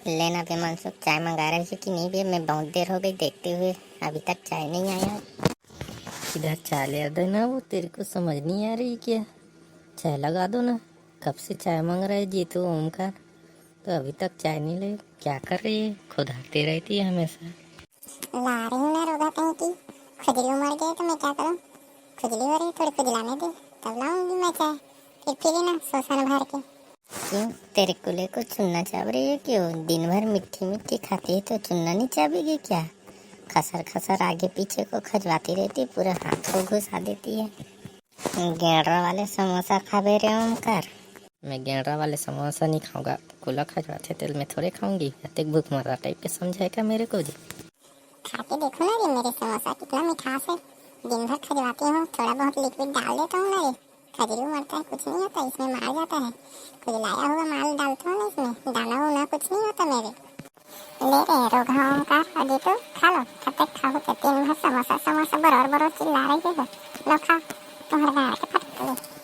लेना पे मनसुख चाय मंगा रही है कि नहीं भी। मैं बहुत देर हो गई देखते हुए, अभी तक चाय नहीं आया। इधर चाय ले देना, वो तेरे को समझ नहीं आ रही क्या? चाय लगा दो ना। कब से चाय मांग रहे जीतू ओमकार, तो अभी तक चाय नहीं ले। क्या कर रही है? खुद हटती रहती है हमेशा। ला रही हूँ मैं रोगा कहीं की। खुजली मर गई तो मैं क्या करूँ? खुजली हो रही, थोड़ी खुजलाने दे, तब लाऊंगी मैं चाय। फिर पी ना शोषण भर के। क्यों, तेरे कुले को चुनना चाह रही है? क्यों, दिन भर मिट्टी मिट्टी खाती है तो चुनना नहीं चाहेगी क्या? खसर खसर आगे पीछे को खजवाती रहती, पूरा हाथ को घुसा देती है। गेंडरा वाले समोसा खा बे रहे ओमकार। मैं गेंडरा वाले समोसा नहीं खाऊंगा। कुला खजवाते तेल में थोड़े खाऊंगी। अतिक भूख मरा टाइप के समझे क्या मेरे को जी? खा के देखो ना रे मेरे समोसा, कितना मिठास है। दिन भर खजवाती हूँ, थोड़ा बहुत लिक्विड डाल देता हूँ ना रे। खजली मरता है, कुछ नहीं होता, इसमें मार जाता है। खुजलाया हुआ माल डालता हूँ ना इसमें, दाना वाना कुछ नहीं होता मेरे। ले रे रोगा ओमकार, अभी तो खा लो। तब तक खाओ तो दिन भर समोसा समोसा बरोर बरोर चिल्ला रही है। लो खा, तुम्हारे गाड़ के फट ले।